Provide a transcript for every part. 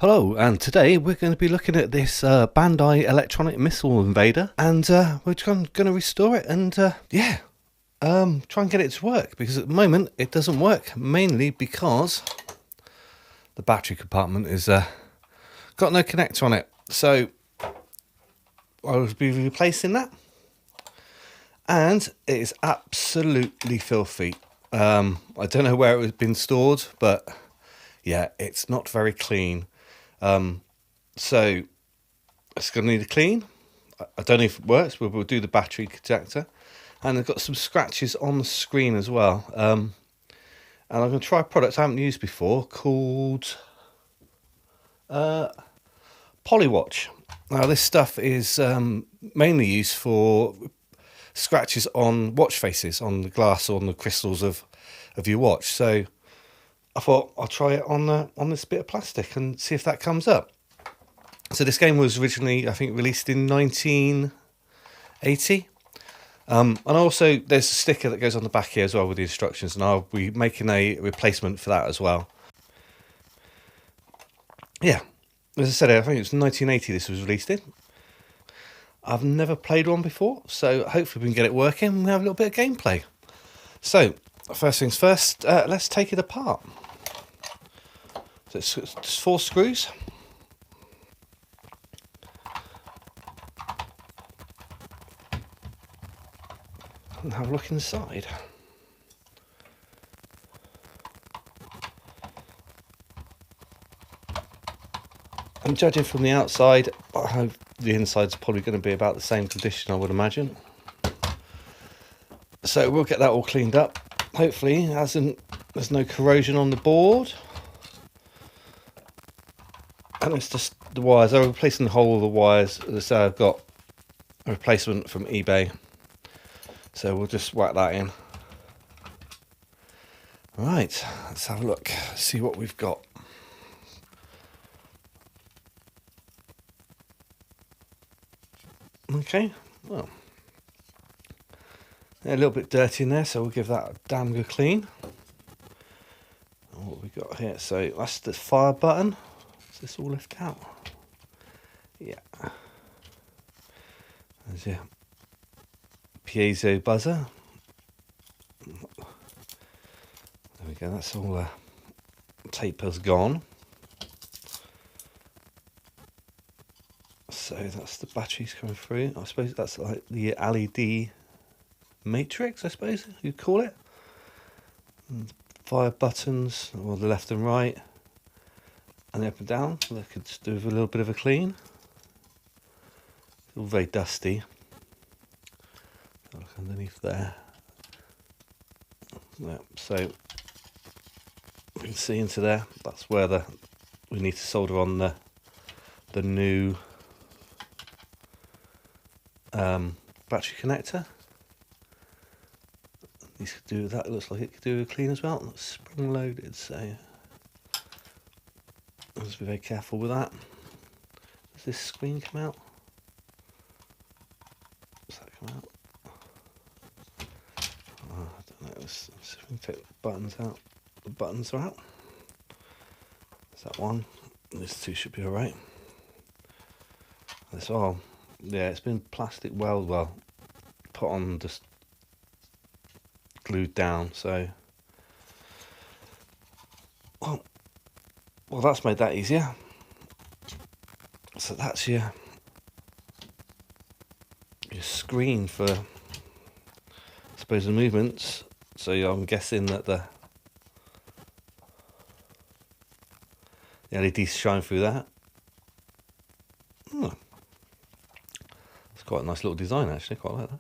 Hello, and today we're going to be looking at this Bandai Missile Invader, and we're going to restore it and try and get it to work, because at the moment it doesn't work, mainly because the battery compartment is got no connector on it. So I'll be replacing that, and it is absolutely filthy. I don't know where it was been stored, but yeah, it's not very clean. So it's going to need a clean. I don't know if it works, but we'll do the battery connector. And I've got some scratches on the screen as well. And I'm going to try a product I haven't used before called Polywatch. Now this stuff is mainly used for scratches on watch faces, on the glass or on the crystals of your watch. So I thought I'll try it on this bit of plastic and see if that comes up. So this game was originally, I think, released in 1980. And also there's a sticker that goes on the back here as well with the instructions, and I'll be making a replacement for that as well. Yeah, as I said, I think it was 1980 this was released in. I've never played one before, so hopefully we can get it working and have a little bit of gameplay. So, first things first, let's take it apart. So it's just 4 screws. And have a look inside. I'm judging from the outside, I hope the inside's probably going to be about the same condition, I would imagine. So we'll get that all cleaned up. Hopefully there's no corrosion on the board. And it's just the wires. I'm replacing the whole of the wires. As I say, I've got a replacement from eBay. So we'll just whack that in. Right, let's have a look, see what we've got. Okay, well, a little bit dirty in there, so we'll give that a damn good clean. And what we got here, so that's the fire button. Does this all lift out? Yeah. There's your piezo buzzer. There we go, that's all tape has gone. So that's the batteries coming through. I suppose that's like the LED matrix, I suppose you'd call it. And fire buttons, or the left and right, and the up and down. So they could just do with a little bit of a clean. It's all very dusty. Look underneath there. Yeah, so you can see into there. That's where we need to solder on the new battery connector. These could do that. Looks like it could do a clean as well. It's spring loaded, so let's be very careful with that. Does this screen come out? Does that come out? Oh, I don't know. Let's see if we can take the buttons out. The buttons are out. Is that one? These 2 should be alright. This all. Yeah, it's been plastic well put on, just glued down, so well that's made that easier. So that's your screen for, I suppose, the movements. So I'm guessing that the LEDs shine through that. Quite a nice little design, actually. Quite like that.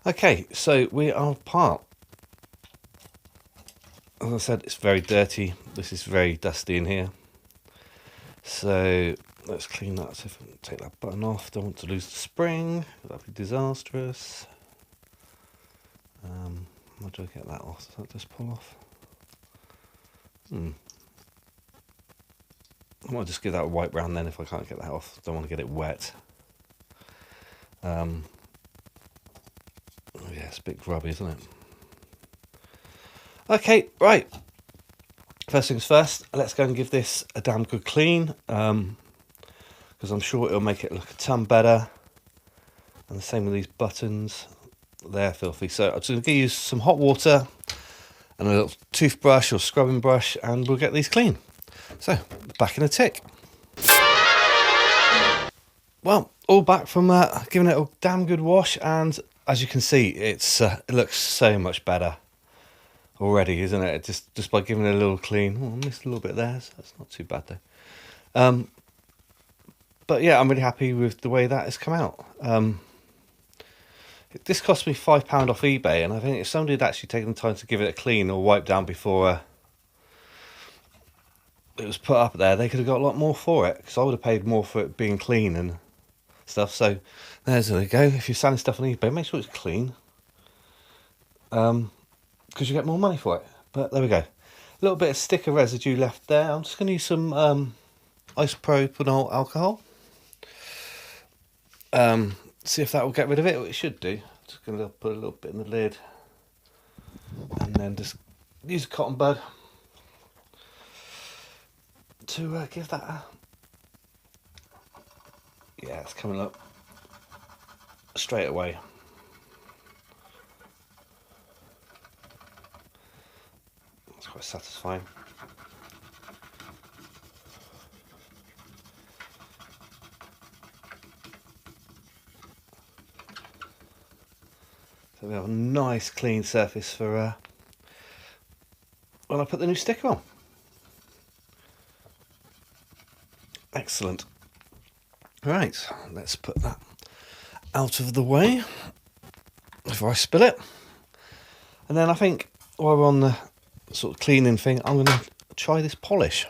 Okay, so we are apart. As I said, it's very dirty. This is very dusty in here. So let's clean that. So if we take that button off, don't want to lose the spring. That'd be disastrous. How do I get that off? Does that just pull off? I might just give that a wipe round then if I can't get that off. Don't want to get it wet. Yeah, it's a bit grubby, isn't it? Okay, right. first things first, let's go and give this a damn good clean, because I'm sure it'll make it look a ton better. And the same with these buttons, they're filthy. So I'm just going to use some hot water and a little toothbrush or scrubbing brush, and we'll get these clean. So, back in a tick. Well, all back from giving it a damn good wash, and as you can see, it looks so much better already, isn't it? Just by giving it a little clean. Oh, I missed a little bit there, so that's not too bad though. But yeah, I'm really happy with the way that has come out. This cost me £5 off eBay, and I think if somebody had actually taken the time to give it a clean or wipe down before it was put up there, they could have got a lot more for it, because I would have paid more for it being clean and stuff. So there you go. If you're selling stuff on eBay, make sure it's clean, because you get more money for it. But there we go. A little bit of sticker residue left there. I'm just going to use some isopropyl alcohol. See if that will get rid of it. It should do. Just going to put a little bit in the lid, and then just use a cotton bud to give that a... Yeah, it's coming up straight away. It's quite satisfying. So we have a nice clean surface for when I put the new sticker on. Excellent. Right, let's put that out of the way before I spill it. And then I think while we're on the sort of cleaning thing, I'm going to try this polish.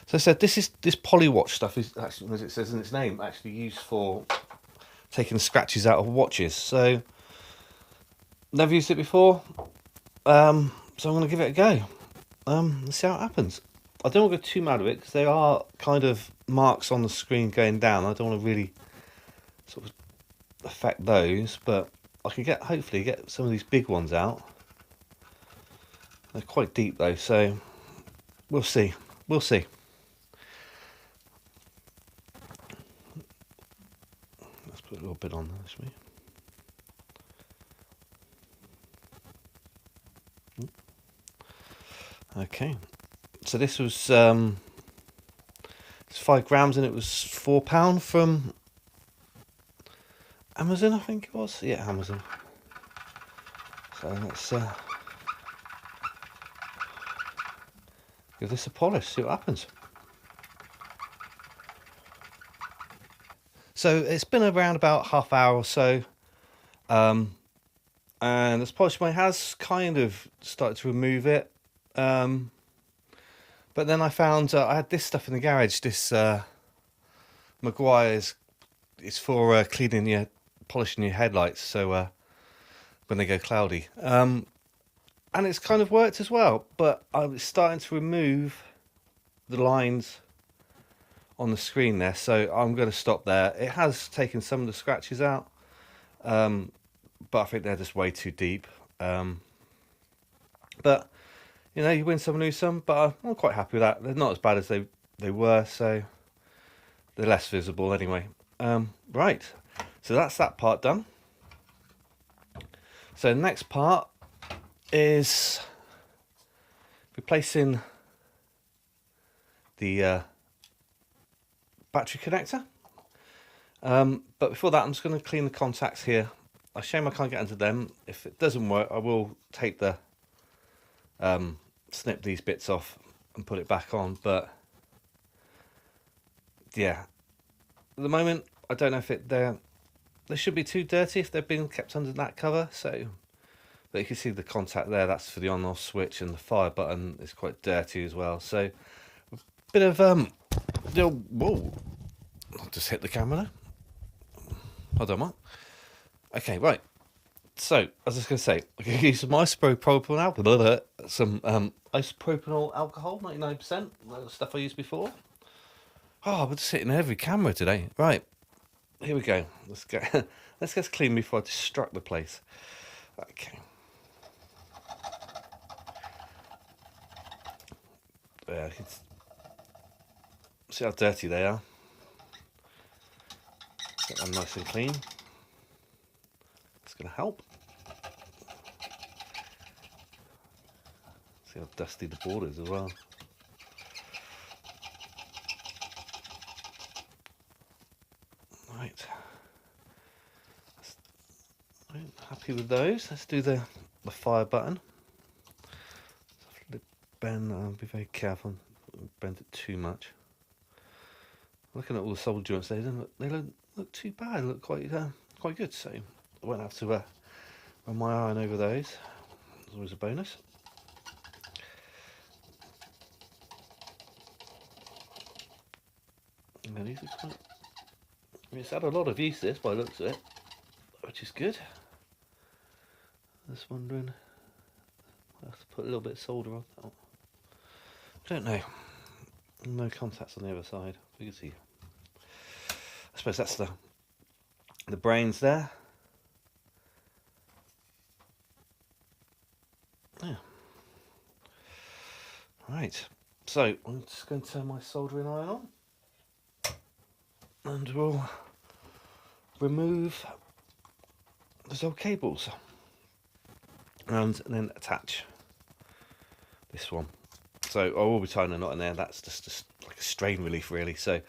So I said this Polywatch stuff is actually, as it says in its name, actually used for taking the scratches out of watches. So never used it before, so I'm going to give it a go. Let's see how it happens. I don't want to go too mad with it, because there are kind of marks on the screen going down. I don't want to really sort of affect those, but I can hopefully get some of these big ones out. They're quite deep though, so we'll see. We'll see. Let's put a little bit on there, shall we? Okay. So this was it's 5 grams, and it was £4 from Amazon, I think it was. Yeah, Amazon. So let's give this a polish, see what happens. So it's been around about half hour or so, and this polish has kind of started to remove it. But then I found I had this stuff in the garage. This Maguire's, it's for polishing your headlights. So when they go cloudy, and it's kind of worked as well. But I was starting to remove the lines on the screen there, so I'm going to stop there. It has taken some of the scratches out, but I think they're just way too deep. But you know, you win some, lose some, but I'm quite happy with that. They're not as bad as they were, so they're less visible anyway. Right, so that's that part done. So the next part is replacing the battery connector. But before that, I'm just going to clean the contacts here. A shame I can't get into them. If it doesn't work, I will take the snip these bits off and put it back on, but yeah, at the moment I don't know if they should be too dirty if they've been kept under that cover. So, but you can see the contact there, that's for the on off switch, and the fire button is quite dirty as well. So a bit of whoa, I'll just hit the camera there. Hold on, Mark. Okay, right. So, as I was going to say, I'm going to use some isopropyl alcohol, isopropyl alcohol, 99%, the stuff I used before. Oh, we're just hitting every camera today. Right, here we go. Let's get clean before I destruct the place. Okay. Yeah, you can see how dirty they are. Get them nice and clean. It's going to help. See how dusty the board is as well. Right. Happy with those. Let's do the fire button. Bend. I'll be very careful. Don't bend it too much. Looking at all the solder joints, they don't look too bad. They look quite good. So I won't have to run my iron over those. It's always a bonus. And these are quite. It's had a lot of use, this, by the looks of it, which is good. Just wondering, I have to put a little bit of solder on that. I don't know. No contacts on the other side. You can see. I suppose that's the brains there. Yeah. Right. So I'm just going to turn my soldering iron on, and we'll remove those old cables and then attach this one. So I will be tying a knot in there. That's just like a strain relief, really, so you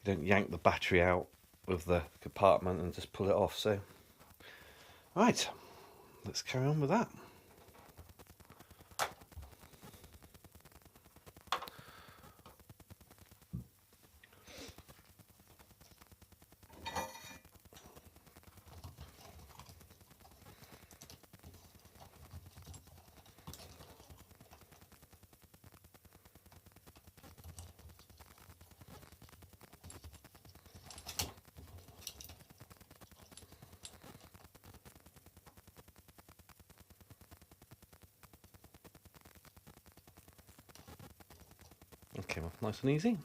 don't yank the battery out of the compartment and just pull it off. So right, let's carry on with that. Came off nice and easy.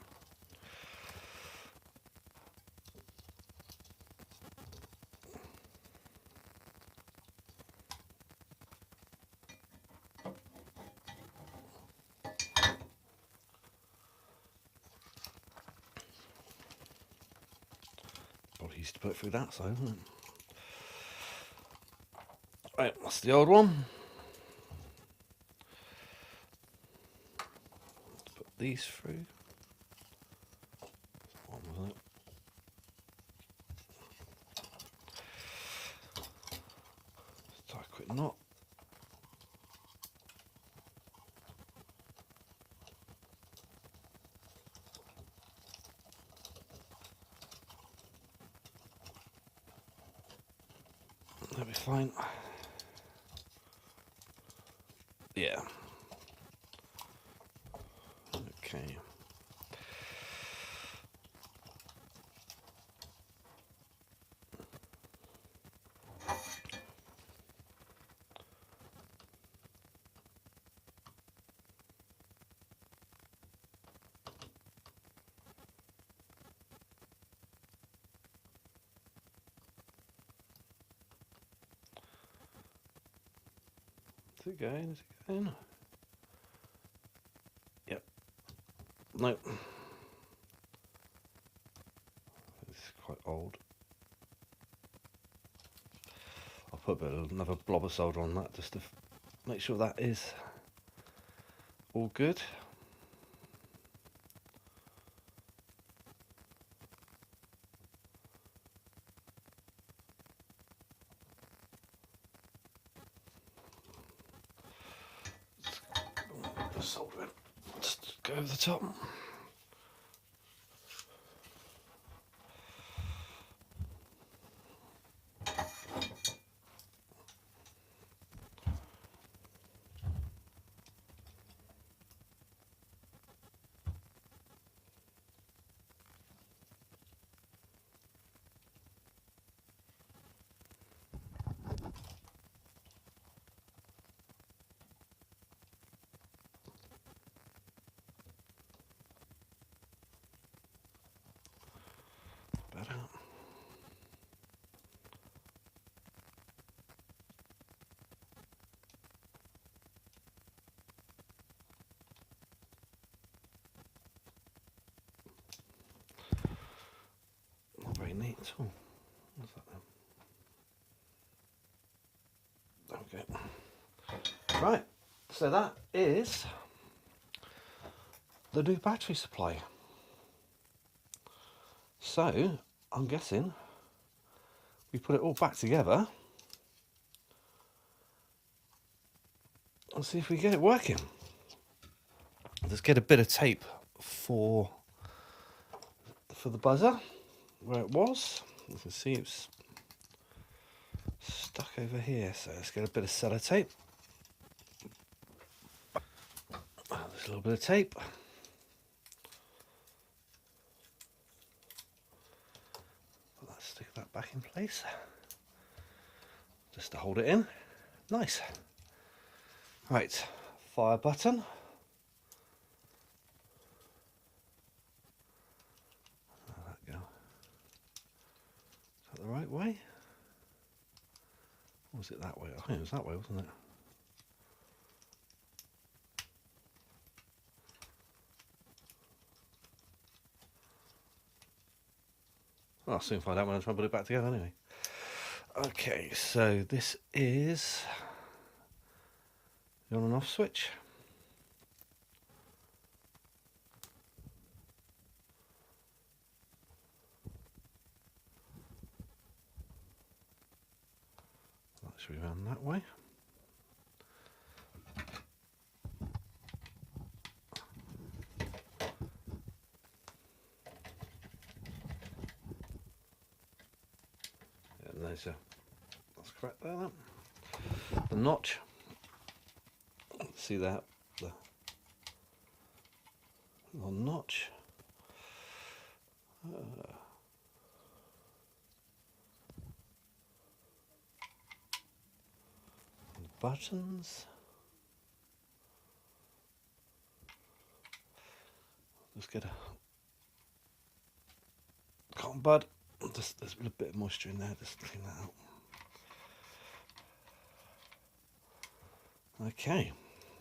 Probably used to put it through that side, wasn't it? Right, that's the old one. Let's put these through. One was it? Let's tie a quick knot. That'll be fine. Yeah. Okay. Is it going? Is it going? Yep. Nope. It's quite old. I'll put another blob of solder on that just to make sure that is all good. Solder it. Just go over the top. Better. very neat at all. What's that then? Okay. Right, so that is the new battery supply. So, I'm guessing we put it all back together and see if we get it working. Let's get a bit of tape for the buzzer where it was. You can see it's stuck over here, so let's get a bit of sellotape. There's a little bit of tape. Let's stick that back in place just to hold it in. Nice. Right, fire button. How'd that go? Is that the right way? Or was it that way? I think it was that way, wasn't it? Well, I'll soon find out when I try and put it back together anyway. Okay, so this is the on and off switch. That should be around that way. Yeah, that's correct there. Then. The notch. See that? The little notch. Buttons. Just get a cotton bud. Just there's a bit of moisture in there. Just clean that out. Okay,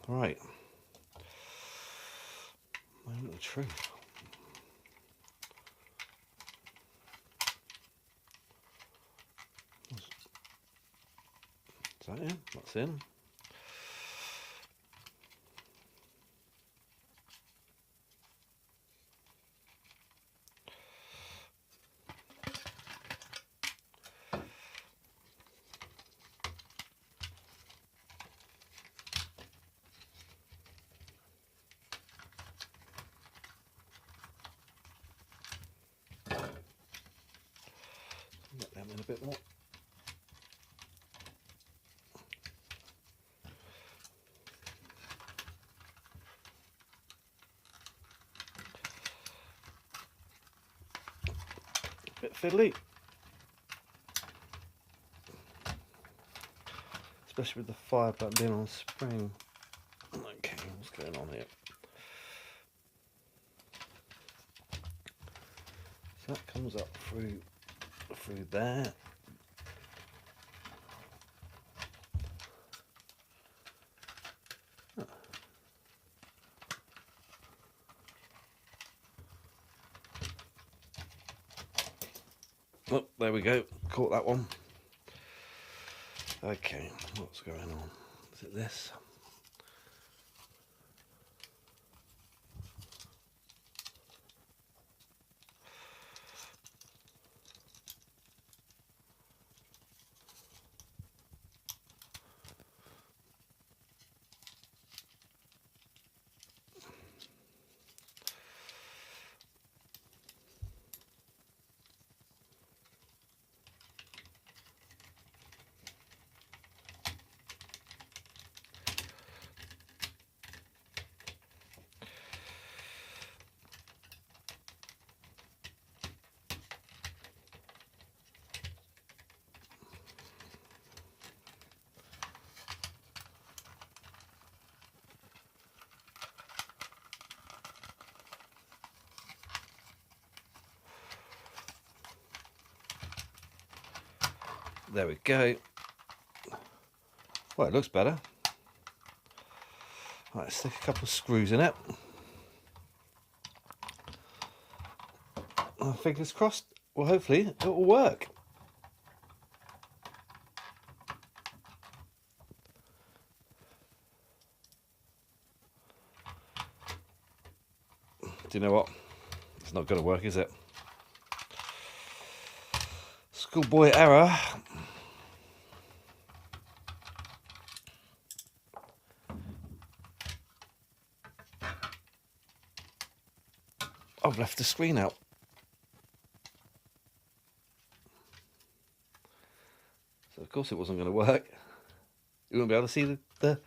right. Moment of truth. Is that in? That's in. Get them in a bit more. Bit fiddly, especially with the fire button being on spring. Okay, what's going on here? So that comes up through there. Oh, there we go. Caught that one. Okay, what's going on? Is it this? There we go. Well, it looks better. Right, let's stick a couple of screws in it. Fingers crossed, well, hopefully it will work. Do you know what? It's not going to work, is it? Schoolboy error. I've left the screen out. So of course it wasn't going to work. You wouldn't be able to see the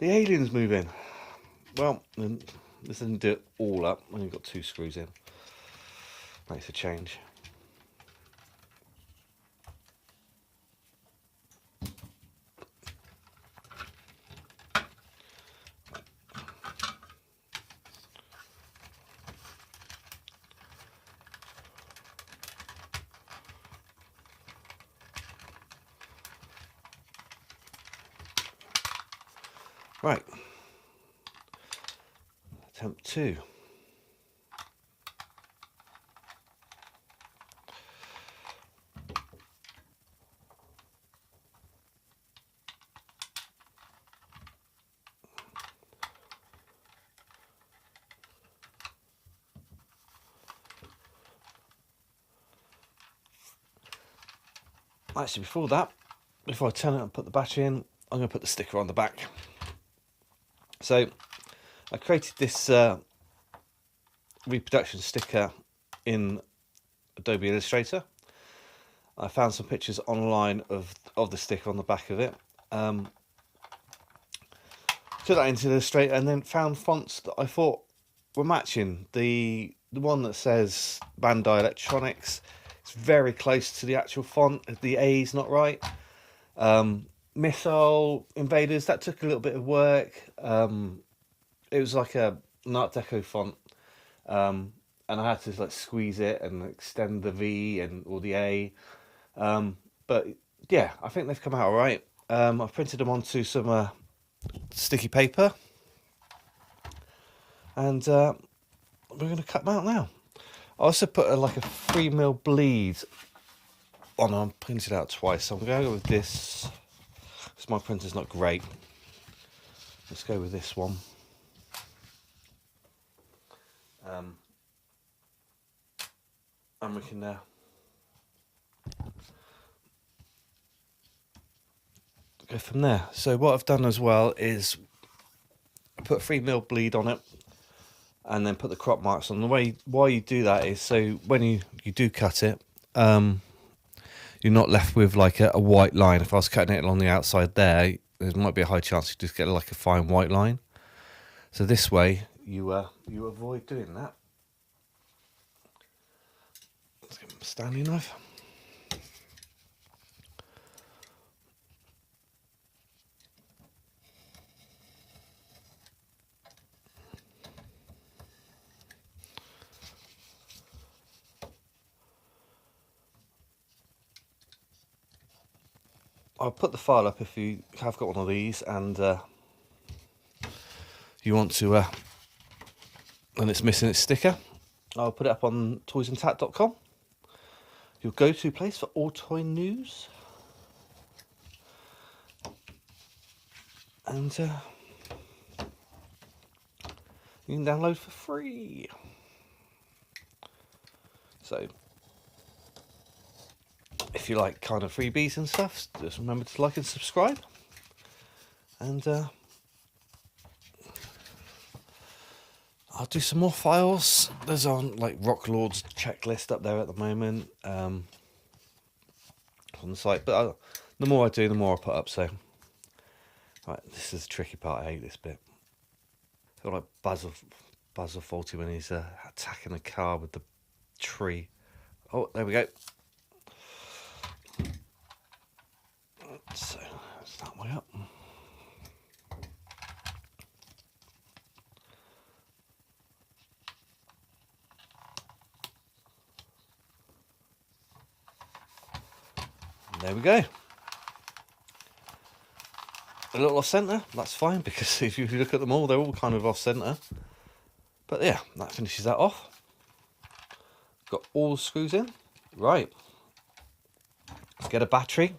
aliens moving. Well, this didn't do it all up. Only got 2 screws in. Makes a change. Right. Attempt 2. Actually, before that, before I turn it and put the battery in, I'm going to put the sticker on the back. So I created this reproduction sticker in Adobe Illustrator. I found some pictures online of the sticker on the back of it. Took that into Illustrator and then found fonts that I thought were matching. The one that says Bandai Electronics, it's very close to the actual font. The A is not right. Missile Invaders, that took a little bit of work. It was like an Art Deco font, and I had to like squeeze it and extend the V or the A. But yeah, I think they've come out all right. I've printed them onto some sticky paper, and we're going to cut them out now. I also put like a 3mm bleed on. I'm printed out twice, so I'm going to go with this. Because my printer's not great. Let's go with this one. And we can go from there. So what I've done as well is put 3mm bleed on it and then put the crop marks on. The way why you do that is so when you do cut it, you're not left with like a white line. If I was cutting it along the outside there might be a high chance you just get like a fine white line. So this way you avoid doing that. Let's get a Stanley knife. I'll put the file up if you have got one of these and you want to and it's missing its sticker. I'll put it up on toysandtat.com, your go-to place for all toy news. And you can download for free. So if you like kind of freebies and stuff, just remember to like and subscribe. And I'll do some more files. There's on like Rock Lord's checklist up there at the moment on the site. But the more I do, the more I put up. So, right, this is the tricky part. I hate this bit. I feel like Basil Fawlty when he's attacking a car with the tree. Oh, there we go. So that's that way up. And there we go. A little off centre, that's fine, because if you look at them all, they're all kind of off centre. But yeah, that finishes that off. Got all the screws in. Right. Let's get a battery.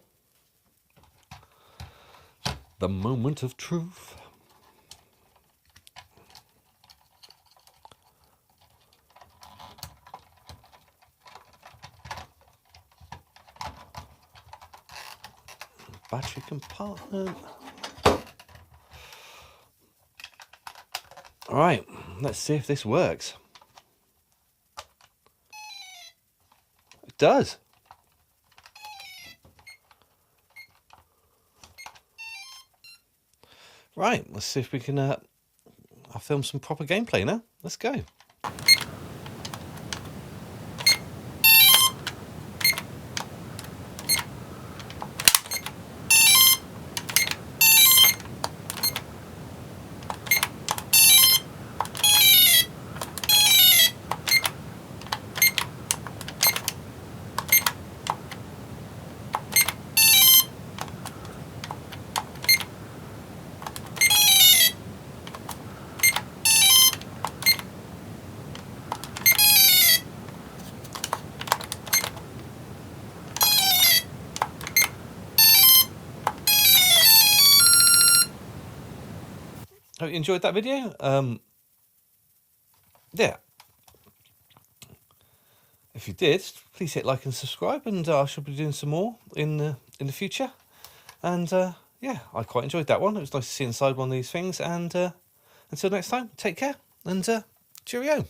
The moment of truth. Battery compartment. Alright, let's see if this works. It does. Right, let's see if we can I'll film some proper gameplay now. Let's go. Hope you enjoyed that video. Yeah. If you did, please hit like and subscribe, and I shall be doing some more in the future. And yeah, I quite enjoyed that one. It was nice to see inside one of these things. And until next time, take care and cheerio.